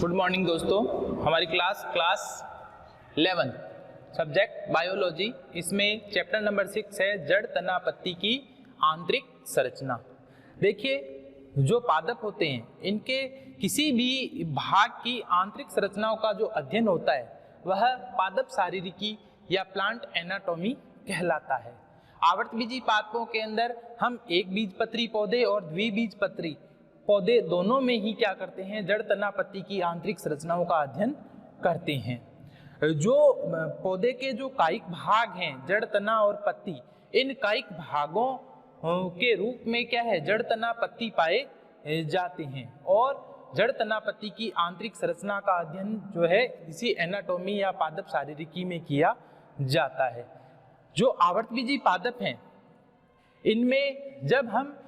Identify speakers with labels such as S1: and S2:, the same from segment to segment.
S1: Good morning दोस्तों, हमारी class 11 subject biology, इसमें चैप्टर नंबर 6 है जड़ तना पत्ती की आंतरिक संरचना। देखिए, जो पादप होते हैं इनके किसी भी भाग की आंतरिक संरचनाओं का जो अध्ययन होता है वह पादप शारीरिकी या प्लांट एनाटॉमी कहलाता है। आवर्तबीजी पादपों के अंदर हम एक बीजपत्री पौधे और द्विबीजपत्री पौधे दोनों में ही क्या करते हैं, जड़ तना पत्ती की आंतरिक संरचनाओं का अध्ययन करते हैं। जो पौधे के जो कायिक भाग हैं, जड़ तना और पत्ती, इन कायिक भागों के रूप में क्या है, जड़ तना पत्ती पाए जाते हैं। और जड़ तना पत्ती की आंतरिक संरचना का अध्ययन जो है इसी एनाटॉमी या पादप शारीरिकी में किया जाता है। जो आवर्तबीजी पादप हैं इनमें जब हम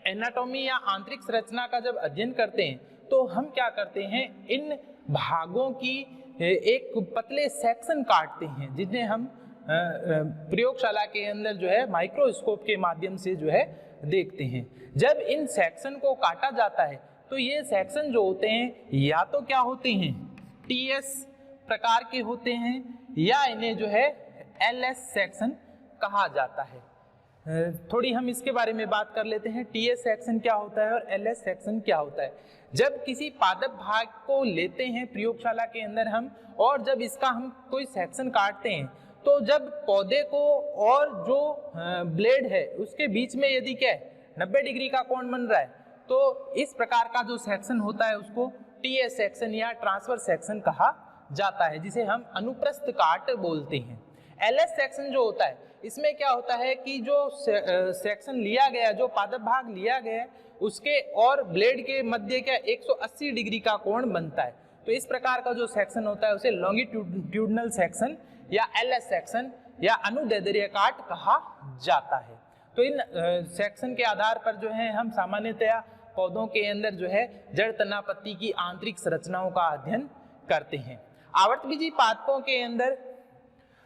S1: एनाटॉमी या आंतरिक संरचना का जब अध्ययन करते हैं तो हम क्या करते हैं, इन भागों की एक पतले सेक्शन काटते हैं जिन्हें हम प्रयोगशाला के अंदर जो है माइक्रोस्कोप के माध्यम से जो है देखते हैं। जब इन सेक्शन को काटा जाता है तो ये सेक्शन जो होते हैं या तो क्या होते हैं, टीएस प्रकार के होते हैं या इन्हें जो है एलएस सेक्शन कहा जाता है। थोड़ी हम इसके बारे में बात कर लेते हैं, टीएस सेक्शन क्या होता है और एलएस सेक्शन क्या होता है। जब किसी पादप भाग को लेते हैं प्रयोगशाला के अंदर हम, और जब इसका हम कोई सेक्शन काटते हैं तो जब पौधे को और जो ब्लेड है उसके बीच में यदि क्या है 90 डिग्री का कोण बन रहा है तो इस प्रकार का जो सेक्शन होता है उसको टीएस सेक्शन या ट्रांसफर सेक्शन कहा जाता है, जिसे हम अनुप्रस्थ काट बोलते हैं। एलएस सेक्शन जो होता है इसमें क्या होता है कि जो सेक्शन लिया गया, जो पादप भाग लिया गया उसके और ब्लेड के मध्य क्या 180 डिग्री का कोण बनता है। तो इस प्रकार का जो सेक्शन होता है उसे लॉन्गिट्यूडिनल सेक्शन या एलएस सेक्शन या अनुदैर्ध्य काट कहा जाता है। तो इन सेक्शन के आधार पर जो है हम सामान्यतया पौधों के अंदर जो है जड़ तना पत्ती की आंतरिक संरचनाओं का अध्ययन करते हैं। आवर्तबीजी पादपों के अंदर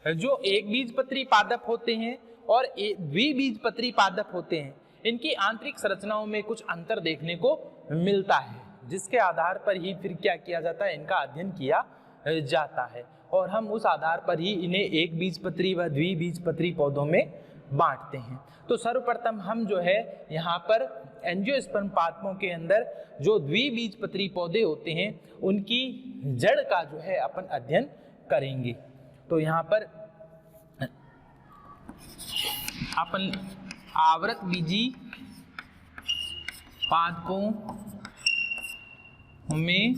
S1: जो एक बीजपत्री पादप होते हैं और द्विबीजपत्री पादप होते हैं, इनकी आंतरिक संरचनाओं में कुछ अंतर देखने को मिलता है, जिसके आधार पर ही फिर क्या किया जाता है, इनका अध्ययन किया जाता है और हम उस आधार पर ही इन्हें एक बीजपत्री व द्विबीजपत्री पौधों में बांटते हैं। तो सर्वप्रथम हम जो है यहाँ पर एंजियोस्पर्म पादपों के अंदर जो द्विबीजपत्री पौधे होते हैं उनकी जड़ का जो है अपन अध्ययन करेंगे। तो यहाँ पर अपन आवृतबीजी पादपों में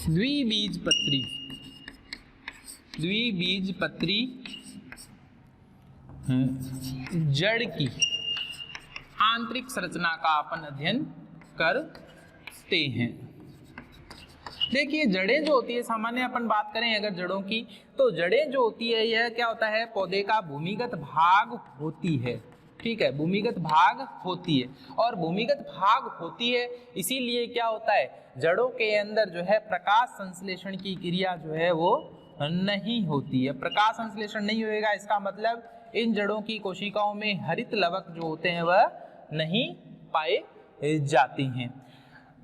S1: द्विबीजपत्री जड़ की आंतरिक संरचना का अपन अध्ययन करते हैं। देखिए, जड़ें जो होती है, सामान्य अपन बात करें अगर जड़ों की, तो जड़ें जो होती है यह क्या होता है, पौधे का भूमिगत भाग होती है। ठीक है, भूमिगत भाग होती है और भूमिगत भाग होती है इसीलिए क्या होता है, जड़ों के अंदर जो है प्रकाश संश्लेषण की क्रिया जो है वो नहीं होती है। प्रकाश संश्लेषण नहीं होएगा, इसका मतलब इन जड़ों की कोशिकाओं में हरित लवक जो होते हैं वह नहीं पाए जाते हैं।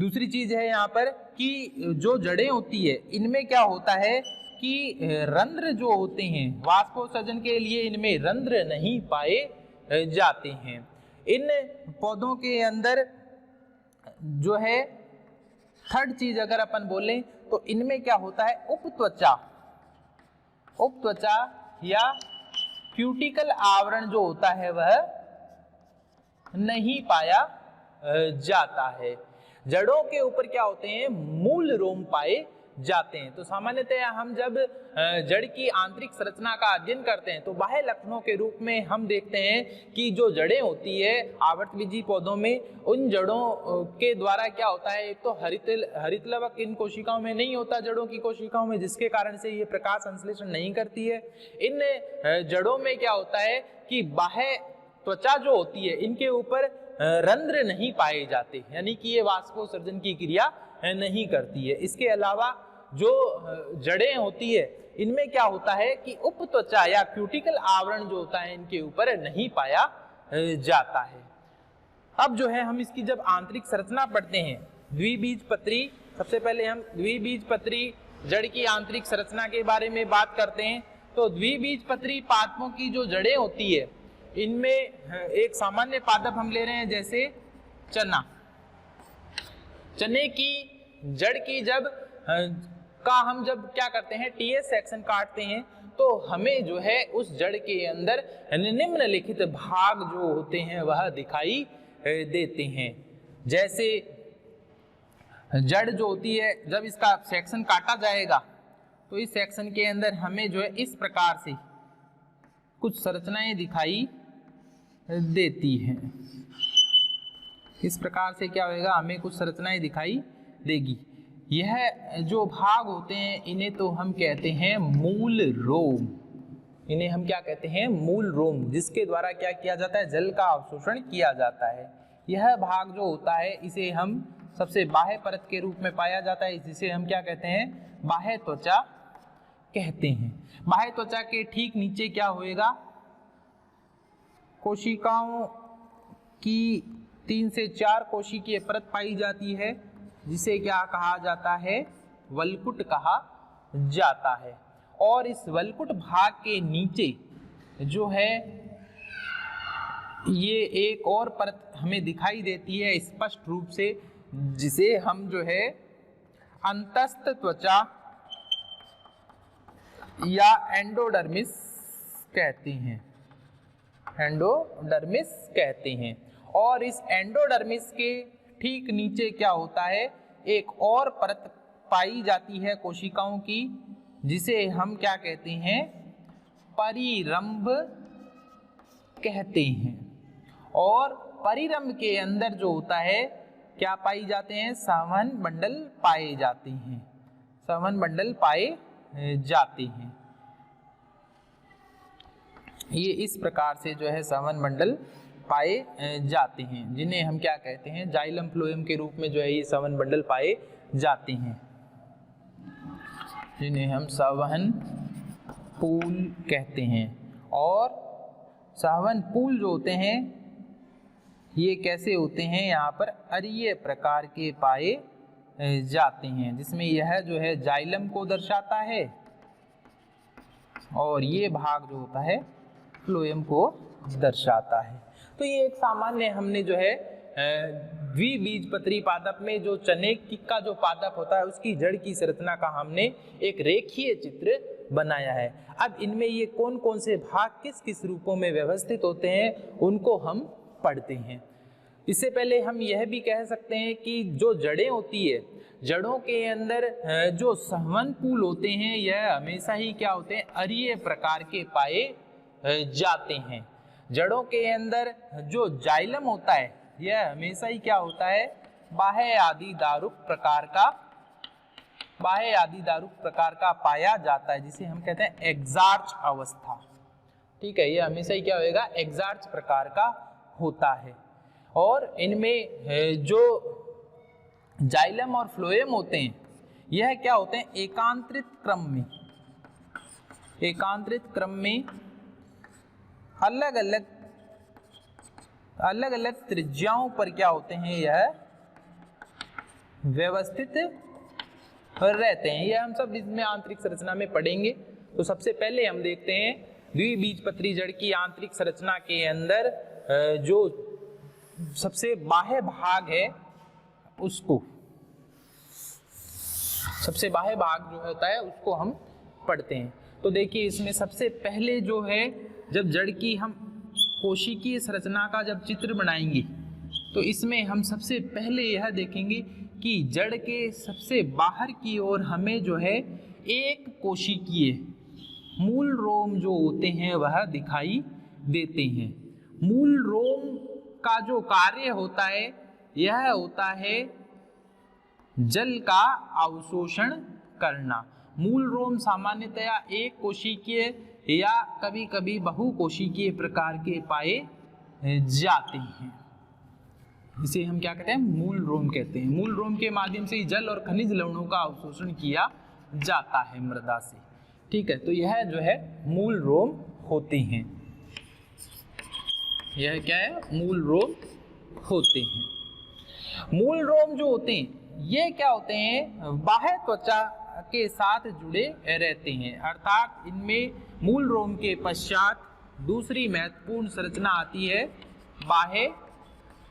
S1: दूसरी चीज है यहाँ पर कि जो जड़ें होती है इनमें क्या होता है कि रंध्र जो होते हैं, वाष्पोत्सर्जन के लिए इनमें रंध्र नहीं पाए जाते हैं। इन पौधों के अंदर जो है थर्ड चीज अगर अपन बोलें तो इनमें क्या होता है, उपत्वचा या क्यूटिकल आवरण जो होता है वह नहीं पाया जाता है। जड़ों के ऊपर क्या होते हैं, मूल रोम पाए जाते हैं। तो सामान्यतः हम जब जड़ की आंतरिक संरचना का अध्ययन करते हैं तो बाह्य लक्षणों के रूप में हम देखते हैं कि जो जड़ें होती है आवर्तबीजी पौधों में, उन जड़ों के द्वारा क्या होता है, एक तो हरित लवक इन कोशिकाओं में नहीं होता जड़ों की कोशिकाओं में, जिसके कारण से ये प्रकाश संश्लेषण नहीं करती है। इन जड़ों में क्या होता है कि बाह्य त्वचा जो होती है इनके ऊपर रंध्र नहीं पाए जाते, यानी कि ये वाष्पोत्सर्जन की क्रिया नहीं करती है। इसके अलावा जो जड़ें होती है इनमें क्या होता है कि उपत्वचा या क्यूटिकल आवरण जो होता है इनके ऊपर नहीं पाया जाता है। अब जो है हम इसकी जब आंतरिक संरचना पढ़ते हैं, द्विबीजपत्री सबसे पहले हम द्विबीजपत्री जड़ की आंतरिक संरचना के बारे में बात करते हैं। तो द्विबीजपत्री पादपों की जो जड़ें होती है, इनमें एक सामान्य पादप हम ले रहे हैं, जैसे चना। चने की जड़ की जब हम क्या करते हैं, टीएस सेक्शन काटते हैं, तो हमें जो है उस जड़ के अंदर निम्नलिखित भाग जो होते हैं वह दिखाई देते हैं। जैसे जड़ जो होती है, जब इसका सेक्शन काटा जाएगा तो इस सेक्शन के अंदर हमें जो है इस प्रकार से कुछ संरचनाएं दिखाई देती हैं। इस प्रकार से क्या होगा, हमें कुछ संरचनाएं दिखाई देगी। यह जो भाग होते हैं इन्हें तो हम कहते हैं मूल रोम। इन्हें हम क्या कहते हैं, मूल रोम, जिसके द्वारा क्या किया जाता है, जल का अवशोषण किया जाता है। यह भाग जो होता है इसे हम सबसे बाह्य परत के रूप में पाया जाता है, जिसे हम क्या कहते हैं, बाह्य त्वचा कहते हैं। बाह्य त्वचा के ठीक नीचे क्या होएगा, कोशिकाओं की 3 से 4 कोशिकीय परत पाई जाती है, जिसे क्या कहा जाता है, वल्कुट कहा जाता है। और इस वल्कुट भाग के नीचे जो है ये एक और परत हमें दिखाई देती है स्पष्ट रूप से, जिसे हम जो है अंतस्थ त्वचा या एंडोडर्मिस कहते हैं। एंडोडर्मिस कहते हैं। और इस एंडोडर्मिस के ठीक नीचे क्या होता है, एक और परत पाई जाती है कोशिकाओं की, जिसे हम क्या कहते हैं, परिरंभ कहते हैं। और परिरंभ के अंदर जो होता है क्या पाई जाते हैं, संवहन बंडल पाए जाते हैं। संवहन बंडल पाए जाते हैं। ये इस प्रकार से जो है संवहन बंडल पाए जाते हैं, जिन्हें हम क्या कहते हैं, जाइलम फ्लोएम के रूप में जो है ये संवहन बंडल पाए जाते हैं, जिन्हें हम संवहन पूल कहते हैं। और संवहन पूल जो होते हैं ये कैसे होते हैं, यहाँ पर अरीय प्रकार के पाए जाते हैं, जिसमें यह जो है जाइलम को दर्शाता है और ये भाग जो होता है फ्लोएम को दर्शाता है। तो ये एक सामान्य हमने जो है द्विबीजपत्री पादप में जो चने का जो पादप होता है उसकी जड़ की संरचना का हमने एक रेखीय चित्र बनाया है। अब इनमें ये कौन कौन से भाग किस किस रूपों में व्यवस्थित होते हैं उनको हम पढ़ते हैं। इससे पहले हम यह भी कह सकते हैं कि जो जड़ें होती है, जड़ों के अंदर जो संवहन पूल होते हैं यह हमेशा ही क्या होते हैं, अरीय प्रकार के पाए जाते हैं। जड़ों के अंदर जो जाइलम होता है यह हमेशा ही क्या होता है, बाह्य आदि दारुक प्रकार का पाया जाता है, जिसे हम कहते हैं एग्जार्च अवस्था। ठीक है, यह हमेशा ही क्या होएगा, एग्जार्च प्रकार का होता है। और इनमें जो जाइलम और फ्लोएम होते हैं यह क्या होते हैं, एकांतरित क्रम में अलग अलग त्रिज्याओं पर क्या होते हैं, यह व्यवस्थित रहते हैं। यह हम सब इसमें आंतरिक संरचना में पढ़ेंगे। तो सबसे पहले हम देखते हैं द्विबीजपत्री जड़ की आंतरिक संरचना के अंदर जो सबसे बाह्य भाग है उसको, सबसे बाह्य भाग जो होता है उसको हम पढ़ते हैं। तो देखिए इसमें सबसे पहले जो है, जब जड़ की हम कोशिकीय संरचना का जब चित्र बनाएंगे तो इसमें हम सबसे पहले यह देखेंगे कि जड़ के सबसे बाहर की ओर हमें जो है एक कोशिकीय मूल रोम जो होते हैं वह दिखाई देते हैं। मूल रोम का जो कार्य होता है यह होता है जल का अवशोषण करना। मूल रोम सामान्यतया एक कोशिकीय या कभी कभी बहुकोशिकीय प्रकार के पाए जाते हैं। इसे हम क्या कहते हैं, मूल रोम कहते हैं। मूल रोम के माध्यम से जल और खनिज लवणों का अवशोषण किया जाता है मृदा से। ठीक है, तो यह जो है मूल रोम होते हैं। यह क्या है, मूल रोम होते हैं। मूल रोम जो होते हैं ये क्या होते हैं, बाह्य त्वचा के साथ जुड़े रहते हैं, अर्थात इनमें मूल रोम के पश्चात दूसरी महत्वपूर्ण संरचना आती है बाह्य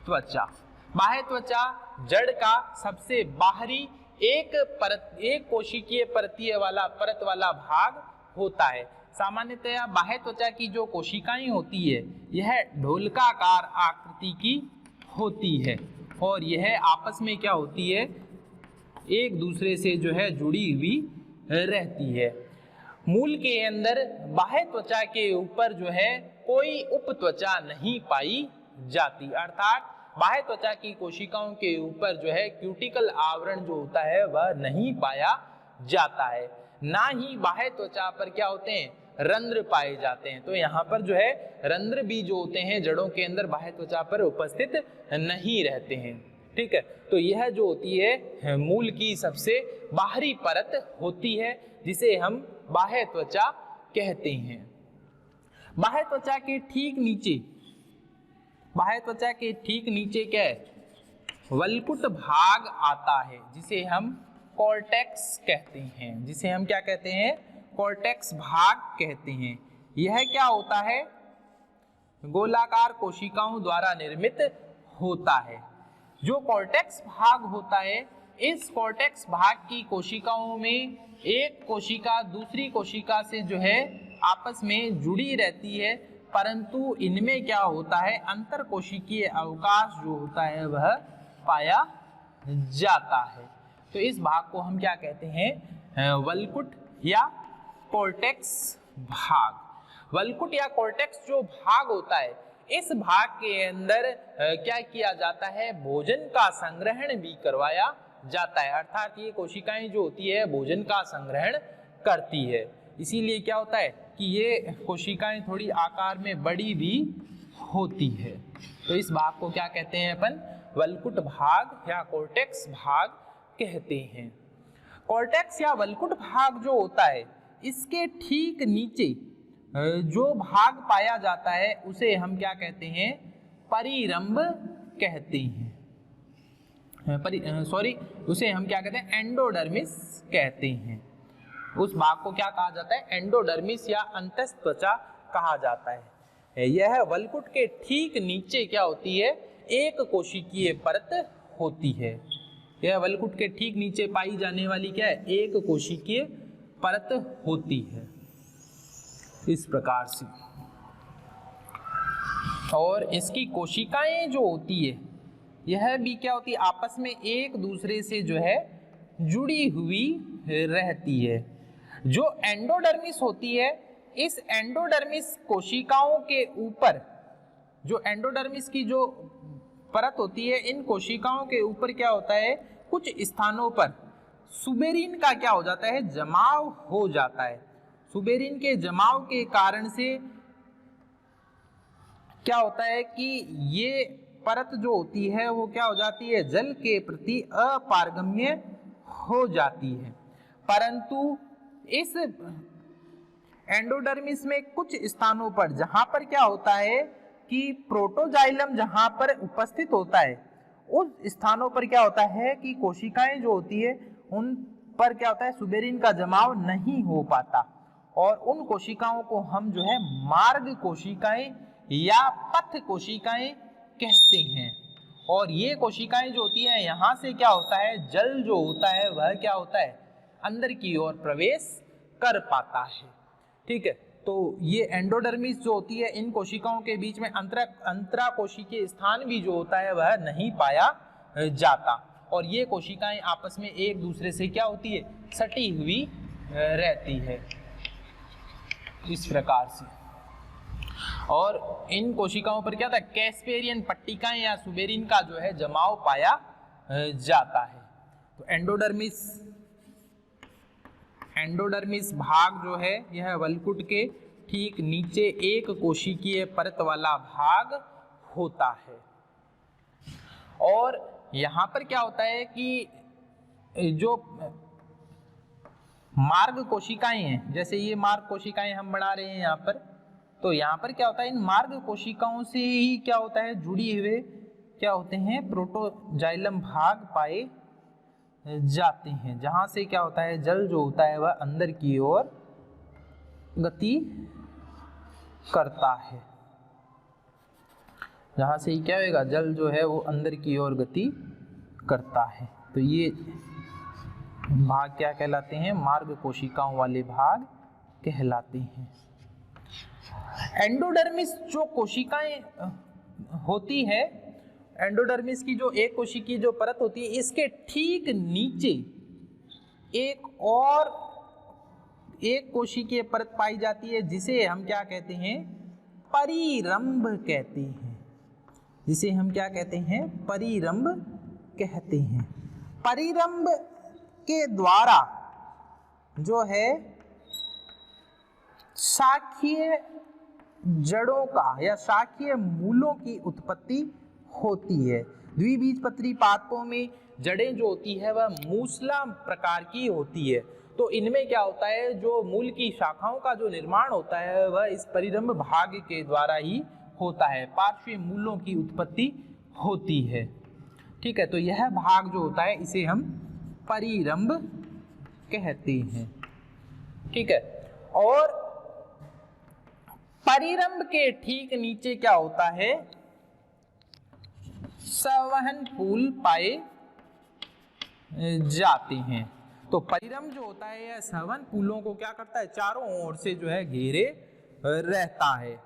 S1: त्वचा। बाह्य त्वचा जड़ का सबसे बाहरी एक कोशिकीय परत वाला भाग होता है। सामान्यतया बाह्य त्वचा की जो कोशिकाएं होती है यह ढोलकाकार आकृति की होती है और यह आपस में क्या होती है, एक दूसरे से जो है जुड़ी हुई रहती है। मूल के अंदर बाह्य त्वचा के ऊपर जो है कोई उप त्वचा नहीं पाई जाती, अर्थात बाह्य त्वचा की कोशिकाओं के ऊपर जो है क्यूटिकल आवरण जो होता है वह नहीं पाया जाता है। ना ही बाह्य त्वचा पर क्या होते हैं, रंध्र पाए जाते हैं। तो यहाँ पर जो है रंध्र भी जो होते हैं जड़ों के अंदर बाह्य त्वचा पर उपस्थित नहीं रहते हैं। ठीक है, तो यह जो होती है मूल की सबसे बाहरी परत होती है जिसे हम बाह्य त्वचा कहते हैं। बाह्य त्वचा के ठीक नीचे क्या है, वल्कुट भाग आता है जिसे हम कॉर्टेक्स कहते हैं, जिसे हम क्या कहते हैं, कॉर्टेक्स भाग कहते हैं। यह क्या होता है, गोलाकार कोशिकाओं द्वारा निर्मित होता है। जो कॉर्टेक्स भाग होता है, इस कॉर्टेक्स भाग की कोशिकाओं में एक कोशिका दूसरी कोशिका से जो है आपस में जुड़ी रहती है, परंतु इनमें क्या होता है, अंतर कोशिकीय अवकाश जो होता है वह पाया जाता है। तो इस भाग को हम क्या कहते हैं, वल्कुट या कॉर्टेक्स भाग। वल्कुट या कॉर्टेक्स जो भाग होता है, इस भाग के अंदर क्या किया जाता है, भोजन का संग्रहण भी करवाया जाता है, अर्थात ये कोशिकाएं जो होती है भोजन का संग्रहण करती है। इसीलिए क्या होता है कि ये कोशिकाएं थोड़ी आकार में बड़ी भी होती है। तो इस भाग को क्या कहते हैं अपन, वल्कुट भाग या कॉर्टेक्स भाग कहते हैं। कॉर्टेक्स या वल्कुट भाग जो होता है, इसके ठीक नीचे जो भाग पाया जाता है उसे हम क्या कहते हैं, परिरंभ कहते हैं। उसे हम क्या कहते हैं, एंडोडर्मिस कहते हैं। उस भाग को क्या कहा जाता है, एंडोडर्मिस या अंतस्थ त्वचा कहा जाता है। यह वल्कुट के ठीक नीचे क्या होती है, एक कोशिकीय परत होती है। यह वल्कुट के ठीक नीचे पाई जाने वाली क्या है, एक कोशिकीय परत होती है इस प्रकार से। और इसकी कोशिकाएं जो होती है यह भी क्या होती है, आपस में एक दूसरे से जो है जुड़ी हुई रहती है। जो एंडोडर्मिस होती है, इस एंडोडर्मिस कोशिकाओं के ऊपर, जो एंडोडर्मिस की जो परत होती है, इन कोशिकाओं के ऊपर क्या होता है, कुछ स्थानों पर सुबेरिन का क्या हो जाता है, जमाव हो जाता है। सुबेरिन के जमाव के कारण से क्या होता है कि ये परत जो होती है वो क्या हो जाती है, जल के प्रति अपारगम्य हो जाती है। परंतु इस एंडोडर्मिस में कुछ स्थानों पर जहां पर क्या होता है कि प्रोटोजाइलम जहां पर उपस्थित होता है, उस स्थानों पर क्या होता है कि कोशिकाएं जो होती है उन पर क्या होता है, सुबेरिन का जमाव नहीं हो पाता और उन कोशिकाओं को हम जो है मार्ग कोशिकाएं या पथ कोशिकाएं कहते हैं। और ये कोशिकाएं जो होती है, यहाँ से क्या होता है, जल जो होता है वह क्या होता है, अंदर की ओर प्रवेश कर पाता है। ठीक है, तो ये एंडोडर्मिस जो होती है, इन कोशिकाओं के बीच में अंतरा कोशिकीय स्थान भी जो होता है वह नहीं पाया जाता और ये कोशिकाएं आपस में एक दूसरे से क्या होती है, सटी हुई रहती है इस प्रकार से। और इन कोशिकाओं पर क्या था, कैस्पेरियन पट्टिकाएं या सुबेरिन का जो है जमाव पाया जाता है। तो एंडोडर्मिस भाग जो है यह वल्कुट के ठीक नीचे एक कोशिकीय परत वाला भाग होता है। और यहाँ पर क्या होता है कि जो मार्ग कोशिकाएं हैं, जैसे ये मार्ग कोशिकाएं हम बना रहे हैं यहाँ पर, तो यहाँ पर क्या होता है, इन मार्ग कोशिकाओं से ही क्या होता है, जुड़ी हुए क्या होते हैं, प्रोटोजाइलम भाग पाए जाते हैं, जहां से क्या होता है, जल जो होता है वह अंदर की ओर गति करता है। जहां से क्या होगा, जल जो है वो अंदर की ओर गति करता है। तो ये भाग क्या कहलाते हैं, मार्ग कोशिकाओं वाले भाग कहलाते हैं। एंडोडर्मिस जो कोशिकाएं होती है, एंडोडर्मिस की जो एक कोशिकी जो परत होती है, इसके ठीक नीचे एक कोशिकीय परत पाई जाती है, जिसे हम क्या कहते हैं, परिरंभ कहते हैं। जिसे हम क्या कहते हैं, परिरंभ कहते हैं। परिरंभ के द्वारा जो है शाखीय जड़ों का या शाखीय मूलों की उत्पत्ति होती है। द्विबीजपत्री पादपों में जड़ें जो होती है वह मूसला प्रकार की होती है। तो इनमें क्या होता है, जो मूल की शाखाओं का जो निर्माण होता है वह इस परिरंभ भाग के द्वारा ही होता है। पार्श्वीय मूलों की उत्पत्ति होती है। ठीक है, तो यह भाग जो होता है इसे हम परिरंभ कहते हैं। ठीक है, और परिरंभ के ठीक नीचे क्या होता है, संवहन पुल पाए जाते हैं। तो परिरंभ जो होता है यह संवहन पुलों को क्या करता है, चारों ओर से जो है घेरे रहता है।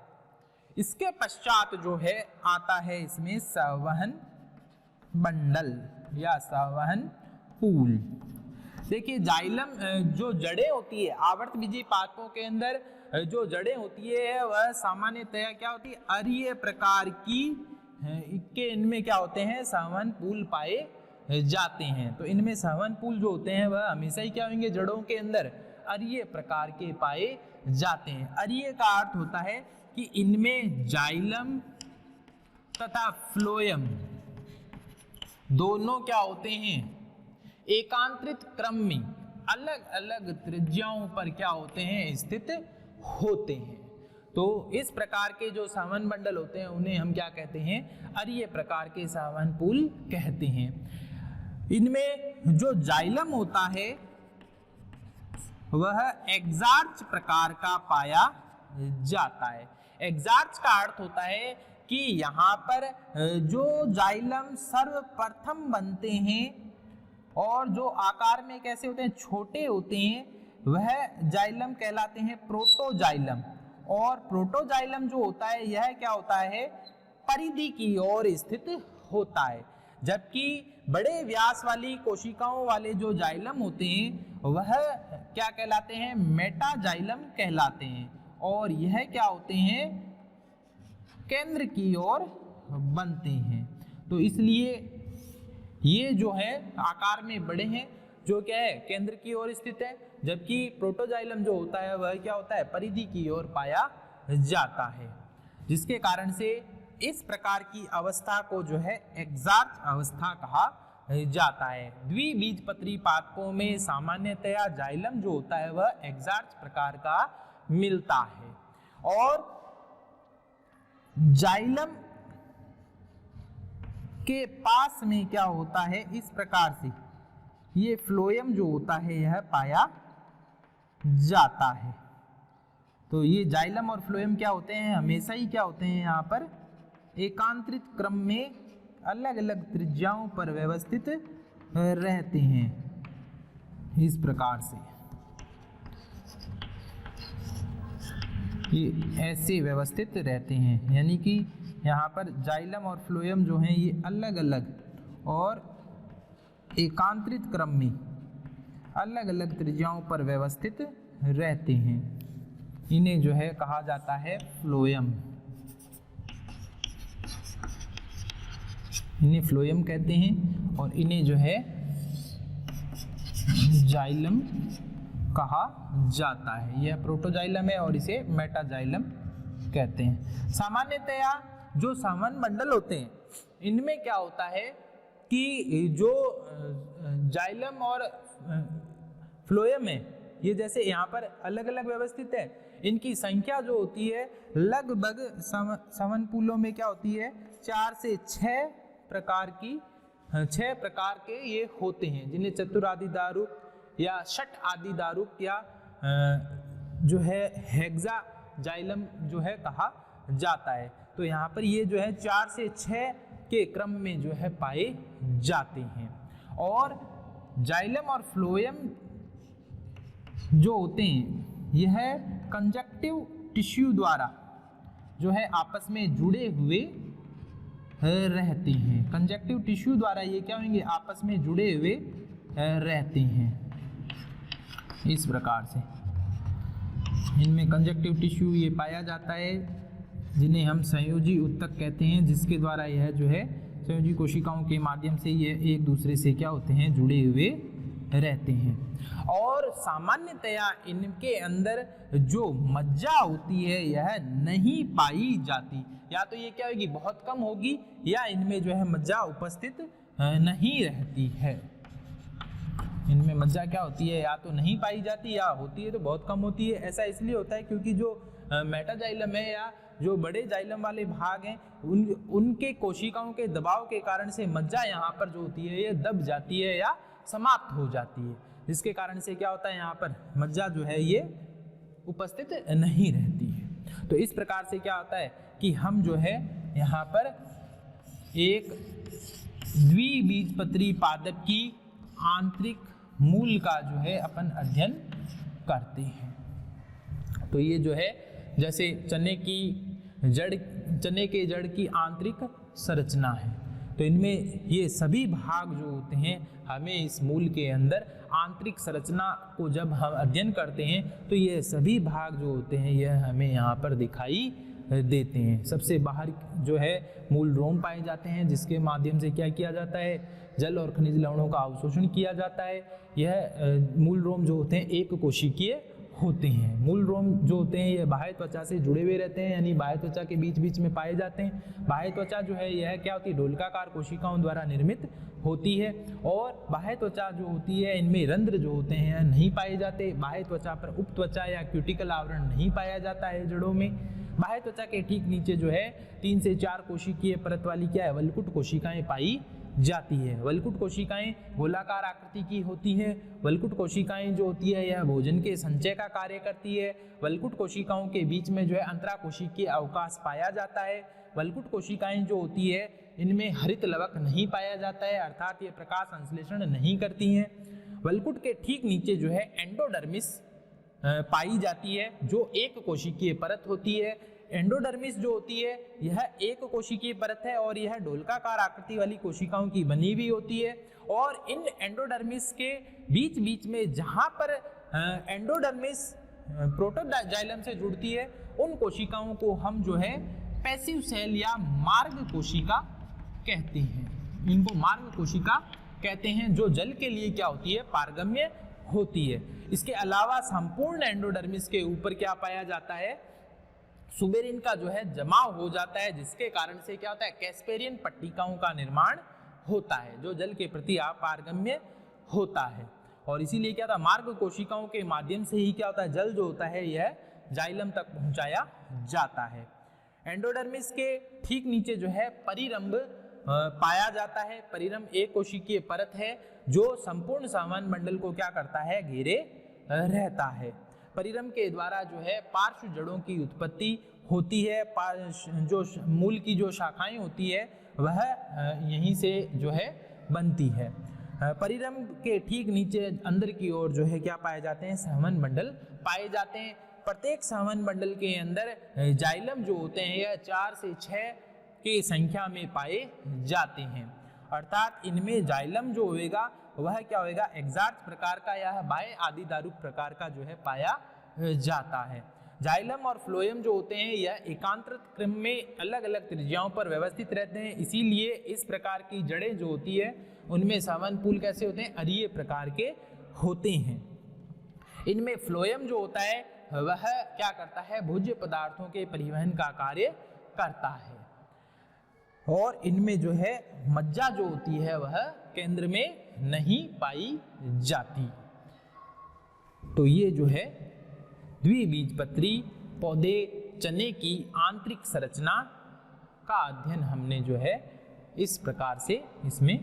S1: इसके पश्चात जो है आता है इसमें संवहन बंडल या संवहन पुल। देखिए जाइलम जो जड़ें होती है, आवर्त बीजी पादपों के अंदर जो जड़ें होती है वह सामान्यतया क्या होती है, अरीय प्रकार की। इनमें क्या होते हैं, संवहन पुल पाए जाते हैं। तो इनमें संवहन पुल जो होते हैं वह हमेशा ही क्या होंगे, जड़ों के अंदर अरीय प्रकार के पाए जाते हैं। अरीय का अर्थ होता है कि इनमें जाइलम तथा फ्लोएम दोनों क्या होते हैं, एकांतरित क्रम में अलग अलग त्रिज्याओं पर क्या होते हैं, स्थित होते हैं। तो इस प्रकार के जो संवहन बंडल होते हैं उन्हें हम क्या कहते हैं, अरीय प्रकार के संवहन पुल कहते हैं। इनमें जो जाइलम होता है वह एग्जार्च प्रकार का पाया जाता है। एग्जार्च का अर्थ होता है कि यहाँ पर जो जाइलम सर्वप्रथम बनते हैं और जो आकार में कैसे होते हैं, छोटे होते हैं, वह जाइलम कहलाते हैं प्रोटोजाइलम। और प्रोटोजाइलम जो होता है यह क्या होता है, परिधि की ओर स्थित होता है। जबकि बड़े व्यास वाली कोशिकाओं वाले जो जाइलम होते हैं वह क्या कहलाते हैं, मेटाजाइलम कहलाते हैं। और यह क्या होते हैं, केंद्र की ओर बनते हैं। तो इसलिए ये जो है आकार में बड़े हैं, जो क्या है, केंद्र की ओर स्थित है। जबकि प्रोटोजाइलम जो होता है वह क्या होता है, परिधि की ओर पाया जाता है। जिसके कारण से इस प्रकार की अवस्था को जो है एग्जार्च अवस्था कहा जाता है। द्विबीजपत्री पादपों में सामान्यतया जाइलम जो होता है वह एग्जार्च प्रकार का मिलता है। और जाइलम के पास में क्या होता है, इस प्रकार से ये फ्लोएम जो होता है यह पाया जाता है। तो ये जाइलम और फ्लोएम क्या होते हैं, हमेशा ही क्या होते हैं, यहाँ पर एकांतरित क्रम में अलग अलग त्रिज्याओं पर व्यवस्थित रहते हैं। इस प्रकार से ये ऐसे व्यवस्थित रहते हैं, यानी कि यहाँ पर जाइलम और फ्लोएम जो हैं ये अलग अलग और एकांतरित क्रम में अलग अलग त्रिज्याओं पर व्यवस्थित रहते हैं। इन्हें जो है कहा जाता है फ्लोएम। इन्हें फ्लोएम कहते हैं और इन्हें जो है जाइलम कहा जाता है। यह प्रोटोजाइलम है और इसे मेटाजाइलम कहते हैं। सामान्यतया जो संवहन बंडल होते हैं इनमें क्या होता है कि जो जाइलम और फ्लोएम है ये जैसे यहाँ पर अलग अलग व्यवस्थित है, इनकी संख्या जो होती है लगभग संवहन पुलों में क्या होती है, 4 से 6 प्रकार की 6 प्रकार के ये होते हैं, जिन्हें चतुरादि दारुक या षट आदि दारुक या जो है हेक्सा जाइलम जो है कहा जाता है। तो यहाँ पर ये जो है 4 से 6 के क्रम में जो है पाए जाते हैं। और जाइलम और फ्लोएम जो होते हैं यह कंजक्टिव टिश्यू द्वारा जो है आपस में जुड़े हुए रहते हैं। कंजक्टिव टिश्यू द्वारा ये क्या होंगे, आपस में जुड़े हुए रहते हैं। इस प्रकार से इनमें कंजक्टिव टिश्यू ये पाया जाता है, जिन्हें हम संयोजी ऊतक कहते हैं, जिसके द्वारा यह जो है संयोजी कोशिकाओं के माध्यम से ये एक दूसरे से क्या होते हैं, जुड़े हुए रहते हैं। और सामान्यतया इनके अंदर जो मज्जा होती है यह नहीं पाई जाती, या तो ये क्या होगी, बहुत कम होगी, या इनमें जो है मज्जा उपस्थित नहीं रहती है। इनमें मज्जा क्या होती है, या तो नहीं पाई जाती या होती है तो बहुत कम होती है। ऐसा इसलिए होता है क्योंकि जो मेटाजाइलम है या जो बड़े जाइलम वाले भाग हैं उनके कोशिकाओं के दबाव के कारण से मज्जा यहाँ पर जो होती है ये दब जाती है या समाप्त हो जाती है, जिसके कारण से क्या होता है, यहाँ पर मज्जा जो है ये उपस्थित नहीं रहती है। तो इस प्रकार से क्या होता है कि हम जो है यहाँ पर एक द्विबीजपत्री पादप की आंतरिक मूल का जो है अपन अध्ययन करते हैं। तो ये जो है जैसे चने के जड़ की आंतरिक संरचना है, तो इनमें ये सभी भाग जो होते हैं हमें इस मूल के अंदर आंतरिक संरचना को जब हम अध्ययन करते हैं तो ये सभी भाग जो होते हैं यह हमें यहाँ पर दिखाई देते हैं। सबसे बाहर जो है मूल रोम पाए जाते हैं, जिसके माध्यम से क्या किया जाता है, जल और खनिज लवणों का अवशोषण किया जाता है। यह मूल रोम जो होते हैं एक कोशिकीय होते हैं। मूल रोम जो होते हैं ये बाह्य त्वचा से जुड़े हुए रहते हैं, यानी बाह्य त्वचा के बीच बीच में पाए जाते हैं। बाह्य त्वचा जो है यह क्या होती है, ढोलकाकार कोशिकाओं द्वारा निर्मित होती है। और बाह्य त्वचा जो होती है इनमें रंध्र जो होते हैं नहीं पाए जाते। बाह्य त्वचा पर उपत्वचा या क्यूटिकल आवरण नहीं पाया जाता है जड़ों में। बाह्य त्वचा के ठीक नीचे जो है 3 से 4 कोशिकीय परत वाली क्या है, वल्कुट कोशिकाएं पाई जाती है। वल्कुट कोशिकाएं गोलाकार आकृति की होती है। वल्कुट कोशिकाएं जो होती है यह भोजन के संचय का कार्य करती है। वल्कुट कोशिकाओं के बीच में जो है अंतराकोशिकीय अवकाश पाया जाता है। वल्कुट कोशिकाएं जो होती है इनमें हरित लवक नहीं पाया जाता है, अर्थात ये प्रकाश संश्लेषण नहीं करती हैं। वल्कुट के ठीक नीचे जो है एंडोडर्मिस पाई जाती है, जो एक कोशिकीय परत होती है। एंडोडर्मिस जो होती है यह एक कोशिकीय परत है और यह ढोलकाकार आकृति वाली कोशिकाओं की बनी हुई होती है। और इन एंडोडर्मिस के बीच बीच में जहां पर एंडोडर्मिस प्रोटोजाइलम से जुड़ती है उन कोशिकाओं को हम जो है पैसिव सेल या मार्ग कोशिका कहते हैं। इनको मार्ग कोशिका कहते हैं, जो जल के लिए क्या होती है, पारगम्य होती है। इसके अलावा संपूर्ण एंडोडर्मिस के ऊपर क्या पाया जाता है, सुबेरिन का जो है जमाव हो जाता है, जिसके कारण से क्या होता है, कैस्पेरियन पट्टिकाओं का निर्माण होता है, जो जल के प्रति पारगम्य होता है। और इसीलिए क्या था, मार्ग कोशिकाओं के माध्यम से ही क्या होता है, जल जो होता है यह जाइलम तक पहुंचाया जाता है। एंडोडर्मिस के ठीक नीचे जो है परिरंभ पाया जाता है। परिरंभ एक कोशिकीय परत है जो संपूर्ण संवहन मंडल को क्या करता है, घेरे रहता है। परिरंभ के द्वारा जो है पार्श्व जड़ों की उत्पत्ति होती है। जो मूल की जो शाखाएं होती है वह यहीं से जो है बनती है। परिरंभ के ठीक नीचे अंदर की ओर जो है क्या पाए जाते हैं, संवहन मंडल पाए जाते हैं। प्रत्येक संवहन मंडल के अंदर जाइलम जो होते हैं यह 4 से 6 की संख्या में पाए जाते हैं, अर्थात इनमें जाइलम जो होएगा वह क्या होएगा, एक्सार्च प्रकार का या बाह्य आदि दारुक प्रकार का जो है पाया जाता है। जाइलम और फ्लोएम जो होते हैं यह एकांतर क्रम में अलग अलग त्रिज्याओं पर व्यवस्थित रहते हैं, इसीलिए इस प्रकार की जड़ें जो होती है उनमें संवहन पुल कैसे होते हैं, अरीय प्रकार के होते हैं। इनमें फ्लोएम जो होता है वह क्या करता है, भोज्य पदार्थों के परिवहन का कार्य करता है। और इनमें जो है मज्जा जो होती है वह केंद्र में नहीं पाई जाती। तो ये जो है द्विबीजपत्री पौधे चने की आंतरिक संरचना का अध्ययन हमने जो है इस प्रकार से इसमें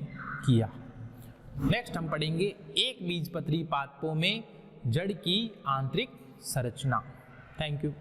S1: किया। नेक्स्ट हम पढ़ेंगे एक बीजपत्री पादपों में जड़ की आंतरिक संरचना। Thank you.